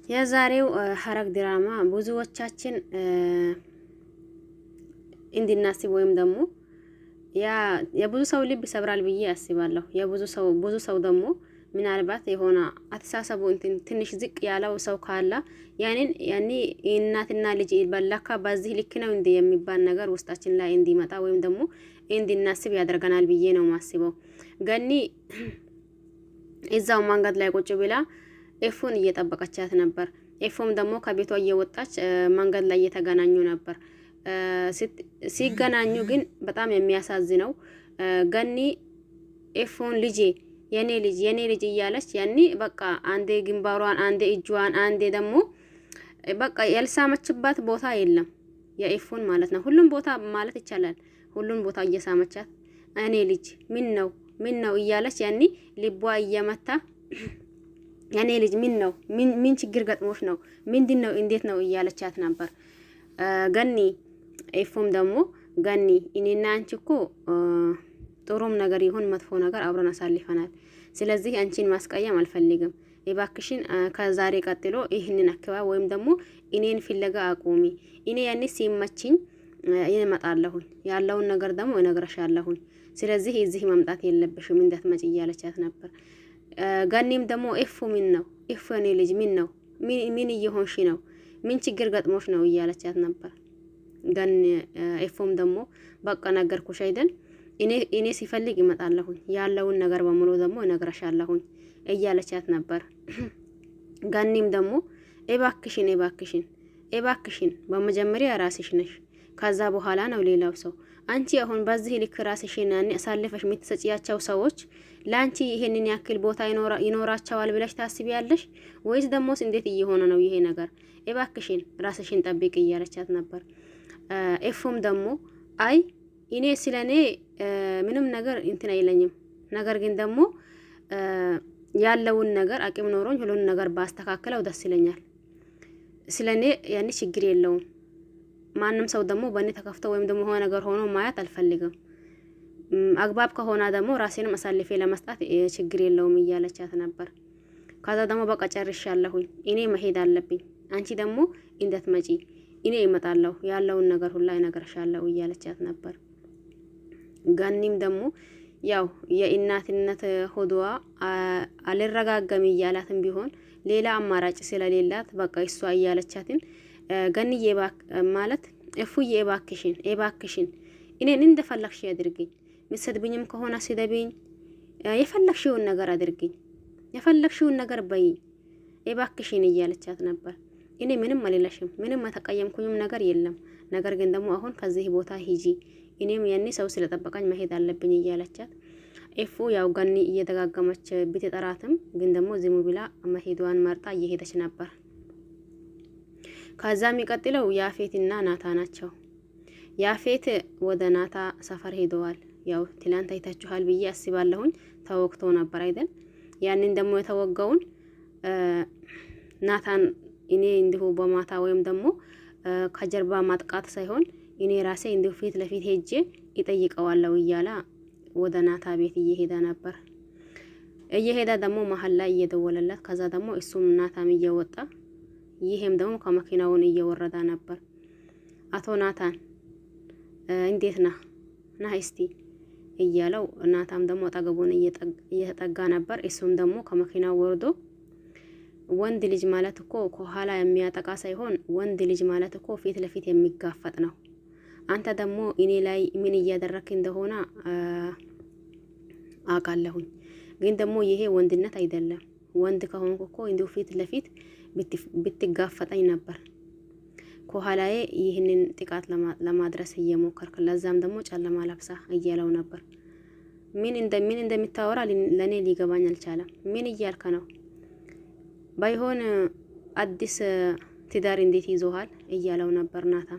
የዛሬው ሐረግ ድራማ ብዙዎቻችን እንድናስብ ወይም ደግሞ የብዙ ሰው ልብ ይሰብራል ብዬ አስባለሁ። ብዙ ሰው ደግሞ ምናልባት የሆነ አተሳሰቡ ትንሽ ዝቅ ያለው ሰው ካለ ያኔ እናትና ልጅ በላካ በዚህ ልክ ነው እንደ የሚባል ነገር ውስጣችን ላይ እንዲመጣ ወይም ደግሞ እንድናስብ ያደርገናል ብዬ ነው ማስበው። ገኒ እዛው መንገድ ላይ ቁጭ ብላ ኤፉን እየጠበቀቻት ነበር። ኤፉም ደግሞ ከቤቷ እየወጣች መንገድ ላይ እየተገናኙ ነበር። ሲገናኙ ግን በጣም የሚያሳዝነው ገኒ ኤፉን የኔ ልጅ እያለች ያኔ በቃ አንዴ ግንባሯን፣ አንዴ እጇን፣ አንዴ ደግሞ በቃ ያልሳመችባት ቦታ የለም የኤፉን ማለት ነው። ሁሉም ቦታ ማለት ይቻላል ሁሉም ቦታ እየሳመቻት እኔ ልጅ ምን ነው እያለች ያኔ ልቧ እየመታ የኔ ልጅ ምን ችግር ገጥሞሽ ነው? ምንድነው? እንዴት ነው እያለቻት ነበር ገኒ። ኤፉም ደግሞ ገኒ እኔና አንቺ እኮ ጥሩም ነገር ይሁን መጥፎ ነገር አብረን አሳልፈናል። ስለዚህ አንቺን ማስቀየም አልፈልግም። እባክሽን ከዛሬ ቀጥሎ ይህንን አከባ ወይም ደግሞ እኔን ፍለጋ አቁሚ። እኔ ያኔ ሲመችኝ እመጣለሁ፣ ያለውን ነገር ደግሞ እነግርሻለሁ። ስለዚህ እዚህ መምጣት የለብሽም እንዳትመጪ እያለቻት ነበር። ገኒም ደግሞ ኤፉ ኤፉ የኔ ልጅ ምን እየሆንሽ ነው? ምን ችግር ገጥሞሽ ነው እያለቻት ነበር። ኤፉም ደግሞ በቃ ነገርኩሽ አይደል እኔ ሲፈልግ እመጣለሁ፣ ያለውን ነገር በሙሉ ደግሞ እነግርሻለሁ እያለቻት ነበር። ገኒም ደግሞ እባክሽን በመጀመሪያ ራስሽ ነሽ፣ ከዛ በኋላ ነው ሌላው ሰው። አንቺ አሁን በዚህ ልክ ራስሽን አሳልፈሽ የምትሰጪያቸው ሰዎች ላንቺ ይሄንን ያክል ቦታ ይኖራቸዋል ብለሽ ታስቢያለሽ ወይስ ደሞስ እንዴት እየሆነ ነው ይሄ ነገር? እባክሽን ራስሽን ጠብቂ እያለቻት ነበር። ኤፉም ደግሞ አይ እኔ ስለኔ ምንም ነገር እንትን አይለኝም፣ ነገር ግን ደግሞ ያለውን ነገር አቅም ኖሮኝ ሁሉን ነገር ባስተካከለው ደስ ይለኛል። ስለኔ ያኔ ችግር የለውም። ማንም ሰው ደግሞ በእኔ ተከፍቶ ወይም ደግሞ ሆነ ነገር ሆኖ ማየት አልፈልግም። አግባብ ከሆነ ደግሞ ራሴንም አሳልፌ ለመስጣት ችግር የለውም እያለቻት ነበር። ከዛ ደግሞ በቃ ጨርሻለሁኝ፣ እኔ መሄድ አለብኝ፣ አንቺ ደግሞ እንዳትመጪ፣ እኔ እመጣለሁ፣ ያለውን ነገር ሁላ እነግርሻለሁ እያለቻት ነበር። ገኒም ደግሞ ያው የእናትነት ሆዷ አልረጋገም እያላትም ቢሆን ሌላ አማራጭ ስለሌላት በቃ እሷ እያለቻትን ገኒዬ ማለት እፉዬ እባክሽን እኔን እንደፈለግሽ አድርግኝ፣ ምሰድብኝም ከሆነ ስደብኝ፣ የፈለግሽውን ነገር አድርግኝ፣ የፈለግሽውን ነገር በይኝ እባክሽን እያለቻት ነበር። እኔ ምንም አልልሽም፣ ምንም የተቀየምኩኝም ነገር የለም፣ ነገር ግን ደግሞ አሁን ከዚህ ቦታ ሂጂ፣ እኔም ያኔ ሰው ስለጠበቀኝ መሄድ አለብኝ እያለቻት ኤፉ ያው ገኒ እየደጋገመች ብትጠራትም ግን ደግሞ ዝም ብላ መሄዷን መርጣ እየሄደች ነበር። ከዛ የሚቀጥለው ያፌትና ናታ ናቸው። ያፌት ወደ ናታ ሰፈር ሄደዋል። ያው ትላንት አይታችኋል ብዬ አስባለሁኝ። ተወግቶ ነበር አይደል? ያንን ደግሞ የተወጋውን ናታን እኔ እንዲሁ በማታ ወይም ደግሞ ከጀርባ ማጥቃት ሳይሆን እኔ ራሴ እንዲሁ ፊት ለፊት ሄጄ ይጠይቀዋለሁ እያለ ወደ ናታ ቤት እየሄደ ነበር። እየሄደ ደግሞ መሀል ላይ እየደወለለት፣ ከዛ ደግሞ እሱም ናታም እየወጣ ይሄም ደግሞ ከመኪናውን እየወረደ ነበር። አቶ ናታን እንዴት ና እስቲ እያለው ናታም ደግሞ አጠገቡን እየተጠጋ ነበር። እሱም ደግሞ ከመኪናው ወርዶ ወንድ ልጅ ማለት እኮ ከኋላ የሚያጠቃ ሳይሆን ወንድ ልጅ ማለት እኮ ፊት ለፊት የሚጋፈጥ ነው። አንተ ደግሞ እኔ ላይ ምን እያደረክ እንደሆነ አውቃለሁኝ፣ ግን ደግሞ ይሄ ወንድነት አይደለም። ወንድ ከሆንኩ እኮ እንዲሁ ፊት ለፊት ብትጋፈጠኝ ነበር። ከኋላዬ ይህንን ጥቃት ለማድረስ እየሞከርክ ለዛም ደግሞ ጨለማ ለብሳ እያለው ነበር። ምን እንደምታወራ ለኔ ሊገባኝ አልቻለም። ምን እያልከ ነው? ባይሆን አዲስ ትዳር እንዴት ይዞሃል እያለው ነበር ናታ።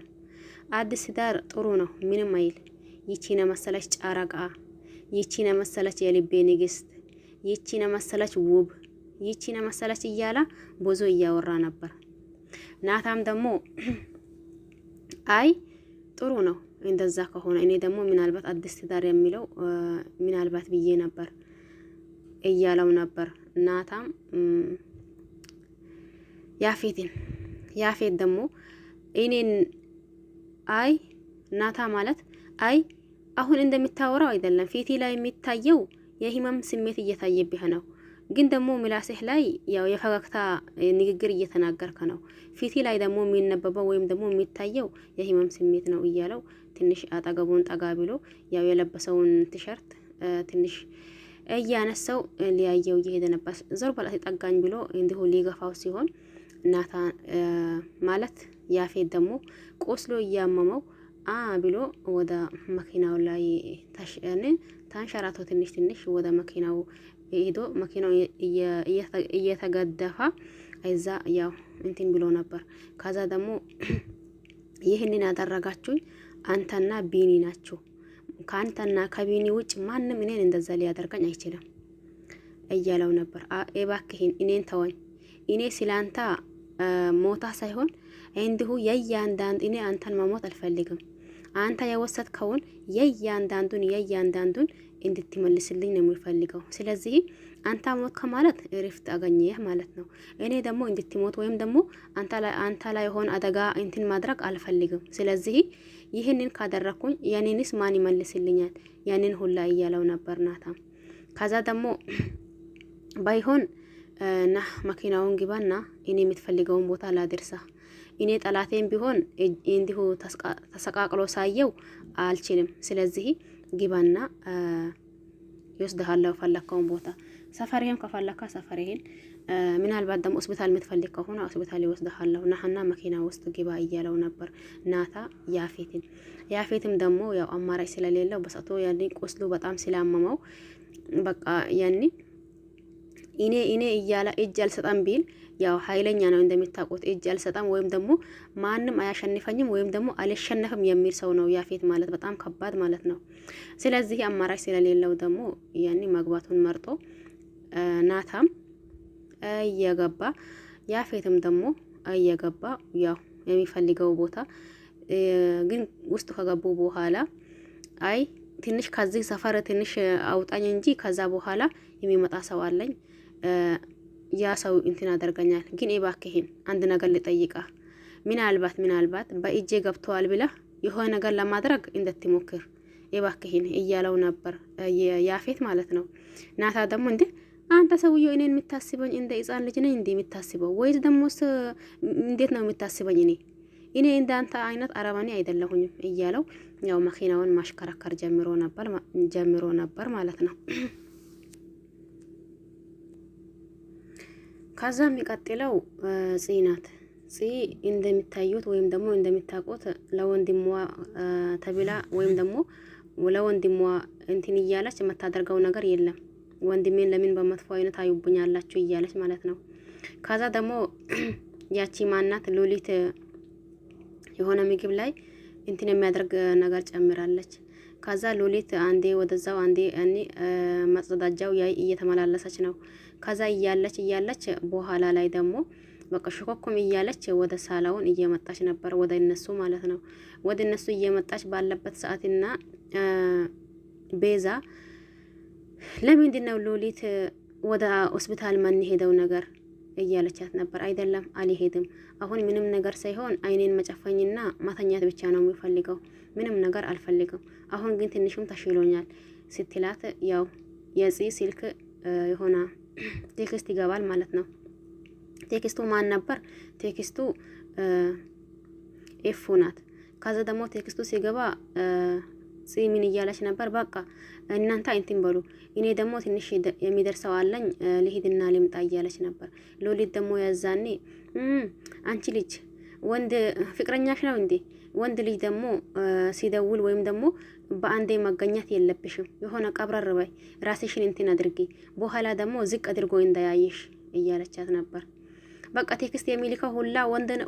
አዲስ ትዳር ጥሩ ነው፣ ምንም አይል። ይቺነ መሰለች ጨረቃ፣ ይቺነ መሰለች የልቤ ንግስት፣ ይቺነ መሰለች ውብ፣ ይቺነ መሰለች እያላ ብዙ እያወራ ነበር። ናታም ደግሞ አይ ጥሩ ነው እንደዛ ከሆነ እኔ ደግሞ ምናልባት አዲስ ትዳር የሚለው ምናልባት ብዬ ነበር እያለው ነበር። ናታም ያፌትን ያፌት ደግሞ እኔን አይ ናታ ማለት አይ አሁን እንደምታወራው አይደለም ፊቴ ላይ የሚታየው የህመም ስሜት እየታየብህ ነው። ግን ደግሞ ምላስህ ላይ ያው የፈገግታ ንግግር እየተናገርከ ነው። ፊቴ ላይ ደግሞ የሚነበበው ወይም ደግሞ የሚታየው የህመም ስሜት ነው እያለው ትንሽ አጠገቡን ጠጋ ብሎ ያው የለበሰውን ቲሸርት ትንሽ እያነሳው ሊያየው እየሄደ ነበር። ዞር በላት ጠጋኝ ብሎ እንዲሁ ሊገፋው ሲሆን ናታ ማለት ያፌት ደግሞ ቆስሎ እያመመው ብሎ ወደ መኪናው ላይ ታንሸራቶ ትንሽ ወደ መኪናው ሄዶ መኪናው እየተገደፈ አይዛ ያው እንትን ብሎ ነበር። ከዛ ደግሞ ይህንን ያደረጋችሁኝ አንተና ቢኒ ናችሁ። ከአንተና ከቢኒ ውጭ ማንም እኔን እንደዛ ሊያደርገኝ አይችልም እያለው ነበር። እባክህን እኔን ተወኝ። እኔ ስላንተ ሞታ ሳይሆን እንዲሁ የእያንዳንዱ እኔ አንተን መሞት አልፈልግም። አንተ የወሰድከውን የእያንዳንዱን እንድትመልስልኝ ነው የሚፈልገው። ስለዚህ አንተ ሞት ከማለት ሪፍት አገኘህ ማለት ነው። እኔ ደግሞ እንድትሞት ወይም ደግሞ አንተ ላይ ሆን አደጋ እንትን ማድረግ አልፈልግም። ስለዚህ ይህንን ካደረኩኝ ያኔንስ ማን ይመልስልኛል? ያንን ሁላ እያለው ነበር ናታ። ከዛ ደግሞ ባይሆን ና መኪናውን ግባና እኔ የምትፈልገውን ቦታ ላድርሳ። እኔ ጠላቴም ቢሆን እንዲሁ ተሰቃቅሎ ሳየው አልችልም። ስለዚህ ግባና ይወስድሃለሁ ፈለከውን ቦታ። ሰፈርህም ከፈለካ ሰፈርህን፣ ምናልባት ደግሞ ሆስፒታል የምትፈልግ ከሆነ ሆስፒታል ይወስድሃለሁ ናህና መኪና ውስጥ ግባ እያለው ነበር ናታ ያፌትን። ያፌትም ደግሞ ያው አማራጭ ስለሌለው በሰቶ ያኔ ቆስሎ በጣም ስላመመው በቃ ያኔ እኔ እያለ እጅ አልሰጣም ቢል ያው ኃይለኛ ነው እንደምታውቁት። እጅ አልሰጣም ወይም ደግሞ ማንም አያሸንፈኝም ወይም ደግሞ አልሸነፍም የሚል ሰው ነው ያፌት ማለት፣ በጣም ከባድ ማለት ነው። ስለዚህ አማራጭ ስለሌለው ደግሞ ያኔ መግባቱን መርጦ ናታም እየገባ ያፌትም ደግሞ እየገባ ያው የሚፈልገው ቦታ ግን ውስጥ ከገቡ በኋላ አይ ትንሽ ከዚህ ሰፈር ትንሽ አውጣኝ እንጂ ከዛ በኋላ የሚመጣ ሰው አለኝ ያ ሰው እንትን አደርገኛል። ግን እባክህን አንድ ነገር ልጠይቃ፣ ምናልባት በእጄ ገብተዋል ብላ የሆነ ነገር ለማድረግ እንደትሞክር እባክህን እያለው ነበር ያፌት ማለት ነው። ናታ ደግሞ እንዴ አንተ ሰውዬው እኔን የምታስበኝ እንደ ሕፃን ልጅ ነኝ እንዴ የምታስበው? ወይስ ደግሞ እንዴት ነው የምታስበኝ? እኔ እንዳንተ አይነት አረባኔ አይደለሁኝም እያለው ያው መኪናውን ማሽከረከር ጀምሮ ነበር ማለት ነው። ከዛ የሚቀጥለው ጽናት እንደሚታዩት ወይም ደግሞ እንደሚታውቁት ለወንድሟ ተብላ ወይም ደግሞ ለወንድሟ እንትን እያለች የምታደርገው ነገር የለም። ወንድሜን ለምን በመጥፎ አይነት አዩብኛላችሁ እያለች ማለት ነው። ከዛ ደግሞ ያቺ ማናት ሉሊት የሆነ ምግብ ላይ እንትን የሚያደርግ ነገር ጨምራለች። ከዛ ሉሊት አንዴ ወደዛው አንዴ መጸዳጃው እየተመላለሰች ነው። ከዛ እያለች በኋላ ላይ ደግሞ በቃ ሽኮኩም እያለች ወደ ሳላውን እየመጣች ነበር፣ ወደ እነሱ ማለት ነው። ወደ እነሱ እየመጣች ባለበት ሰዓትና ቤዛ ለምንድን ነው ሉሊት ወደ ሆስፒታል ማን ሄደው ነገር እያለቻት ነበር። አይደለም አልሄድም፣ አሁን ምንም ነገር ሳይሆን አይኔን መጨፈኝና ማተኛት ብቻ ነው የሚፈልገው፣ ምንም ነገር አልፈልግም። አሁን ግን ትንሽም ተሽሎኛል ስትላት ያው የጽ ስልክ የሆነ ቴክስት ይገባል ማለት ነው። ቴክስቱ ማን ነበር? ቴክስቱ ኤፉ ናት። ከዛ ደግሞ ቴክስቱ ሲገባ ምን እያለች ነበር? በቃ እናንተ እንትን በሉ፣ እኔ ደግሞ ትንሽ የሚደርሰው አለኝ ልሂድና ልምጣ እያለች ነበር። ሎሊት ደግሞ ያዛኔ አንቺ ልጅ ወንድ ፍቅረኛሽ ነው እንዴ? ወንድ ልጅ ደግሞ ሲደውል ወይም ደግሞ በአንዴ መገኘት የለብሽም። የሆነ ቀብረር በይ፣ ራስሽን እንትን አድርጊ፣ በኋላ ደግሞ ዝቅ አድርጎ እንዳያይሽ እያለቻት ነበር። በቃ ቴክስት የሚልከው ሁላ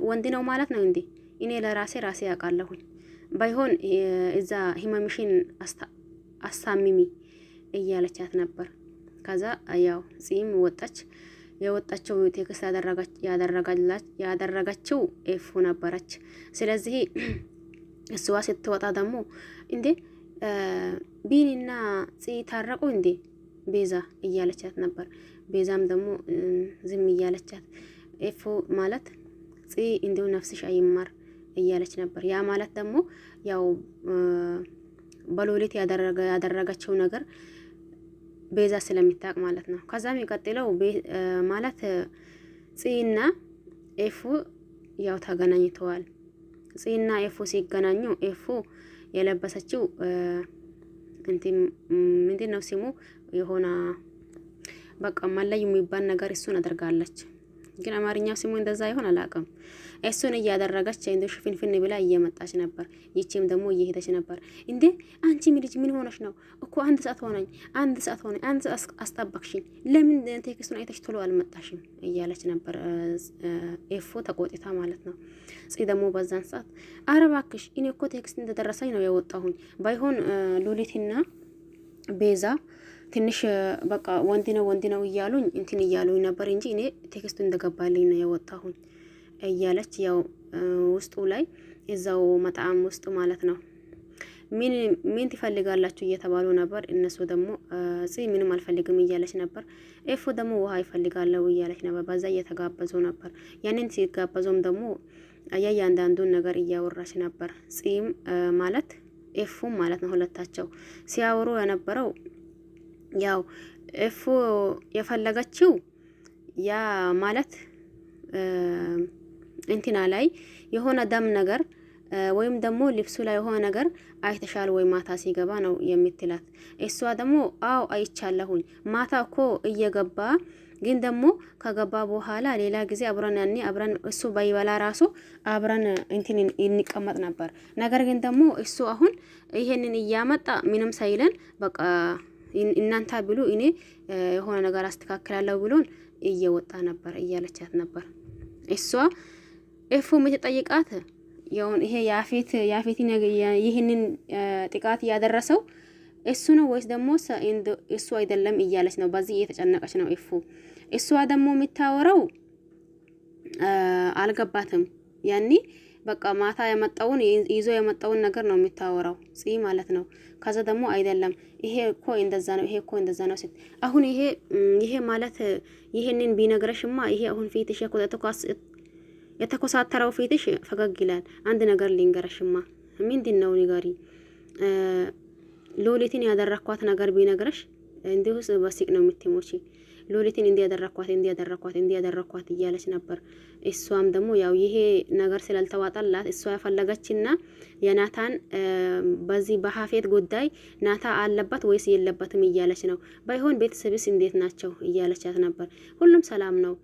ወንድ ነው ማለት ነው እንዴ? እኔ ለራሴ ያውቃለሁኝ። ባይሆን እዛ ህመምሽን አሳሚሚ እያለቻት ነበር። ከዛ ያው ጺም ወጣች። የወጣቸው ቴክስት ያደረጋችው ኤፉ ነበረች። ስለዚህ እሱዋ ስትወጣ ደግሞ እንዴ ቢኒና ጺ ታረቁ እንዴ ቤዛ እያለቻት ነበር። ቤዛም ደግሞ ዝም እያለቻት ኤፉ ማለት ጽ እንዲሁ ነፍስሽ አይማር እያለች ነበር። ያ ማለት ደግሞ ያው በሎሊት ያደረገችው ነገር ቤዛ ስለሚታቅ ማለት ነው። ከዛም ይቀጥለው ማለት ጽና ኤፉ ያው ተገናኝተዋል። ጽና ኤፉ ሲገናኙ ኤፉ የለበሰችው ምንድነው ስሙ የሆነ በቃ መለዩ የሚባል ነገር እሱን አድርጋለች። ግን አማርኛው ስሙ እንደዛ ይሆን አላውቅም። እሱን እያደረገች እንደ ሽፍንፍን ብላ እየመጣች ነበር። ይቺም ደግሞ እየሄደች ነበር። እንዴ አንቺ ልጅ ምን ሆነሽ ነው እኮ አንድ ሰዓት ሆነኝ፣ አንድ ሰዓት አስጠበቅሽኝ፣ ለምን ቴክስቱን አይተሽ ቶሎ አልመጣሽም እያለች ነበር ኤፎ ተቆጥታ ማለት ነው። ጽ ደግሞ በዛን ሰዓት ኧረ እባክሽ እኔ እኮ ቴክስት እንደደረሰኝ ነው የወጣሁኝ። ባይሆን ሉሊትና ቤዛ ትንሽ በቃ ወንድ ነው እያሉኝ እንትን እያሉኝ ነበር እንጂ እኔ ቴክስቱ እንደገባልኝ ነው የወጣሁኝ እያለች ያው ውስጡ ላይ እዛው መጣም ውስጥ ማለት ነው ምን ትፈልጋላችሁ እየተባሉ ነበር። እነሱ ደግሞ ምንም አልፈልግም እያለች ነበር። ኤፎ ደግሞ ውሃ ይፈልጋለው እያለች ነበር። በዛ እየተጋበዙ ነበር። ያንን ሲጋበዙም ደግሞ ያንዳንዱን ነገር እያወራች ነበር። ጽም ማለት ኤፎ ማለት ነው። ሁለታቸው ሲያወሩ የነበረው ያው ኤፎ የፈለገችው ያ ማለት እንትና ላይ የሆነ ደም ነገር ወይም ደግሞ ልብሱ ላይ የሆነ ነገር አይተሻል ወይ ማታ ሲገባ ነው የምትላት። እሷ ደግሞ አው አይቻለሁኝ ማታ እኮ እየገባ ግን ደግሞ ከገባ በኋላ ሌላ ጊዜ አብረን እሱ ባይበላ ራሱ አብረን እንትን እንቀመጥ ነበር። ነገር ግን ደግሞ እሱ አሁን ይሄንን እያመጣ ምንም ሳይለን በቃ እናንተ ብሉ እኔ የሆነ ነገር አስተካክላለሁ ብሎን እየወጣ ነበር እያለቻት ነበር። እሷ ኤፎ የምትጠይቃት ይሄ ያፌትን ይህንን ጥቃት ያደረሰው እሱ ነው ወይስ ደግሞ እሱ አይደለም እያለች ነው። በዚህ እየተጨነቀች ነው ኤፎ። እሷ ደግሞ የምታወራው አልገባትም። ያኒ በቃ ማታ ይዞ የመጣውን ነገር ነው የምታወራው ጽ ማለት ነው። ከዛ ደግሞ አይደለም ይሄ እኮ እንደዛ ነው፣ ይሄ እኮ እንደዛ ነው ሲል አሁን ይሄ ማለት ይሄንን ቢነግረሽማ ይሄ አሁን ፊትሽ የተኮሳተረው ፊትሽ ፈገግ ይላል። አንድ ነገር ሊንገረሽማ ምንድነው ንገሪ። ሎሊትን ያደረኳት ነገር ቢነግረሽ እንዲሁስ በሲቅ ነው የምትሞቺ። ሎሊትን እንዲያደረኳት እያለች ነበር። እሷም ደግሞ ያው ይሄ ነገር ስላልተዋጣላት እሷ ያፈለገችና የናታን በዚህ በሀፌት ጉዳይ ናታ አለበት ወይስ የለበትም እያለች ነው። ባይሆን ቤተሰብስ እንዴት ናቸው እያለቻት ነበር። ሁሉም ሰላም ነው።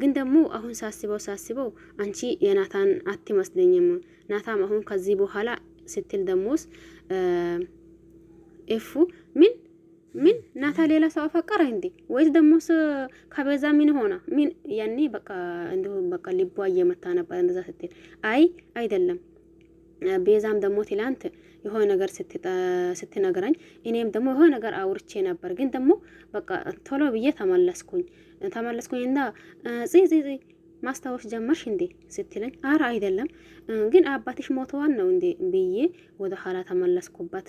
ግን ደግሞ አሁን ሳስበው አንቺ የናታን አትመስለኝም። ናታም አሁን ከዚህ በኋላ ስትል ደሞስ ኤፉ ምን ናታ ሌላ ሰው አፈቀረ እንዴ? ወይስ ደሞስ ከበዛ ምን ሆነ? ምን ያኔ በቃ እንደው በቃ ልቧ እየመታ ነበር እንደዛ ስትል አይደለም። ቤዛም ደግሞ ትላንት የሆነ ነገር ስትነግረኝ እኔም ደግሞ የሆነ ነገር አውርቼ ነበር። ግን ደግሞ በቃ ቶሎ ብዬ ተመለስኩኝና ጽ ማስታወስ ጀመርሽ እንዴ ስትለኝ አረ አይደለም ግን አባትሽ ሞተዋል ነው እንዴ ብዬ ወደ ኋላ ተመለስኩበት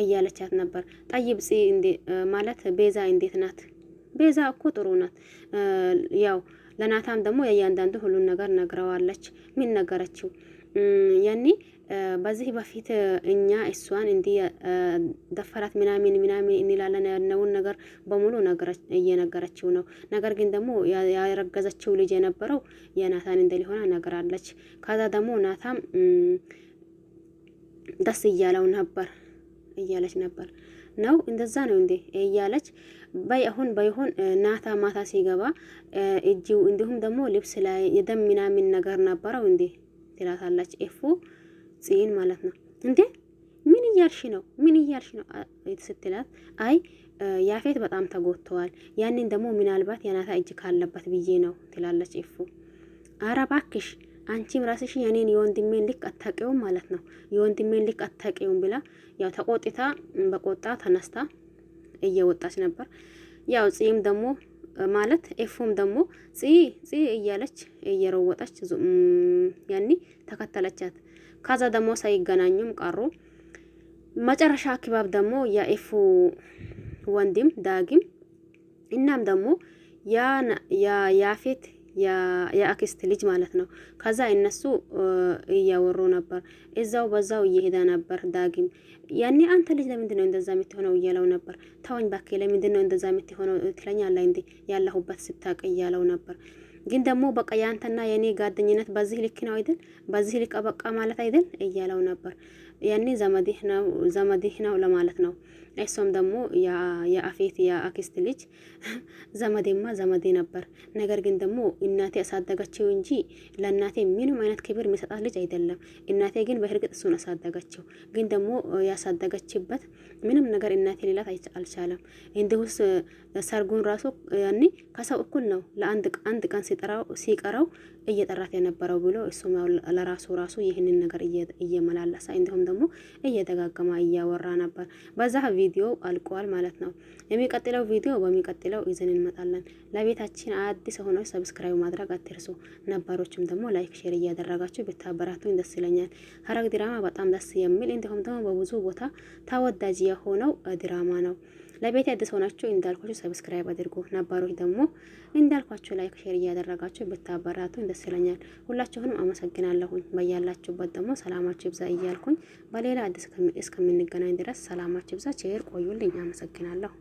እያለቻት ነበር። ጠይብ ጽ እንዴ ማለት ቤዛ እንዴት ናት? ቤዛ እኮ ጥሩ ናት። ያው ለናታም ደግሞ የእያንዳንዱ ሁሉን ነገር ነግረዋለች። ምን ነገረችው? ያኔ በዚህ በፊት እኛ እሷን እንዲ ደፈራት ምናምን እንላለን ያለውን ነገር በሙሉ እየነገረችው ነው። ነገር ግን ደግሞ ያረገዘችው ልጅ የነበረው የናታን እንደሊሆነ ነገራለች። ከዛ ደግሞ ናታም ደስ እያለው ነበር እያለች ነበር ነው እንደዛ ነው እንዴ እያለች ባይሆን ናታ ማታ ሲገባ እጂው እንዲሁም ደግሞ ልብስ ላይ የደም ምናምን ነገር ነበረው እንዴ ትላታለች ኤፉ ጽን ማለት ነው። እንዴ ምን እያልሽ ነው ስትላት አይ ያፌት በጣም ተጎድተዋል፣ ያንን ደግሞ ምናልባት የናታ እጅ ካለበት ብዬ ነው ትላለች ኤፉ። ኧረ እባክሽ አንቺም ራስሽ የኔን የወንድሜን ልክ አታውቂውም ማለት ነው፣ የወንድሜን ልክ አታውቂውም ብላ ያው ተቆጥታ በቆጣ ተነስታ እየወጣች ነበር። ያው ጽም ደግሞ ማለት ኤፉም ደግሞ ጽ እያለች እየሮወጣች ያኒ ተከተለቻት። ከዛ ደግሞ ሳይገናኙም ቀሩ። መጨረሻ አክባብ ደግሞ የኤፉ ወንድም ዳግም እናም ደግሞ ያፌት የአክስት ልጅ ማለት ነው። ከዛ እነሱ እያወሩ ነበር፣ እዛው በዛው እየሄደ ነበር። ዳጊም ያኔ አንተ ልጅ ለምንድን ነው እንደዛ የምትሆነው እያለው ነበር። ተወኝ ባኬ፣ ለምንድን ነው እንደዛ የምትሆነው ትለኛለህ እንዴ ያለሁበት ስታቅ እያለው ነበር። ግን ደግሞ በቃ ያንተና የኔ ጓደኝነት በዚህ ልክ ነው አይደል? በዚህ ልክ በቃ ማለት አይደል እያለው ነበር። ያኔ ዘመድህ ነው ለማለት ነው። እሷም ደግሞ የአፌት የአክስት ልጅ ዘመዴማ ዘመዴ ነበር፣ ነገር ግን ደግሞ እናቴ አሳደገችው እንጂ ለእናቴ ምንም አይነት ክብር የሚሰጣት ልጅ አይደለም። እናቴ ግን በእርግጥ እሱን አሳደገችው፣ ግን ደግሞ ያሳደገችበት ምንም ነገር እናቴ ሌላት አልቻለም። እንዲሁስ ሰርጉን ራሱ ያኔ ከሰው እኩል ነው ለአንድ ቀን ሲቀረው እየጠራት የነበረው ብሎ እሱም ለራሱ ይህንን ነገር እየመላለሳ እንዲሁም ደግሞ እየደጋገማ እያወራ ነበር። በዛ ቪዲዮ አልቋል ማለት ነው። የሚቀጥለው ቪዲዮ በሚቀጥለው ይዘን እንመጣለን። ለቤታችን አዲስ ሆኖ ሰብስክራይብ ማድረግ አትርሱ። ነባሮችም ደግሞ ላይክ ሼር እያደረጋችሁ ብታበራቱኝ ደስ ይለኛል። ሐረግ ድራማ በጣም ደስ የሚል እንዲሁም ደግሞ በብዙ ቦታ ተወዳጅ የሆነው ድራማ ነው። ለቤት አዲስ ሆናችሁ እንዳልኳችሁ ሰብስክራይብ አድርጉ። ነባሮች ደግሞ እንዳልኳችሁ ላይክ ሼር እያደረጋችሁ ብታበራቱኝ ደስ ይለኛል። ሁላችሁንም አመሰግናለሁኝ። በያላችሁበት ደግሞ ሰላማችሁ ይብዛ እያልኩኝ በሌላ አዲስ እስከምንገናኝ ድረስ ሰላማችሁ ይብዛ። ቸር ቆዩልኝ። አመሰግናለሁ።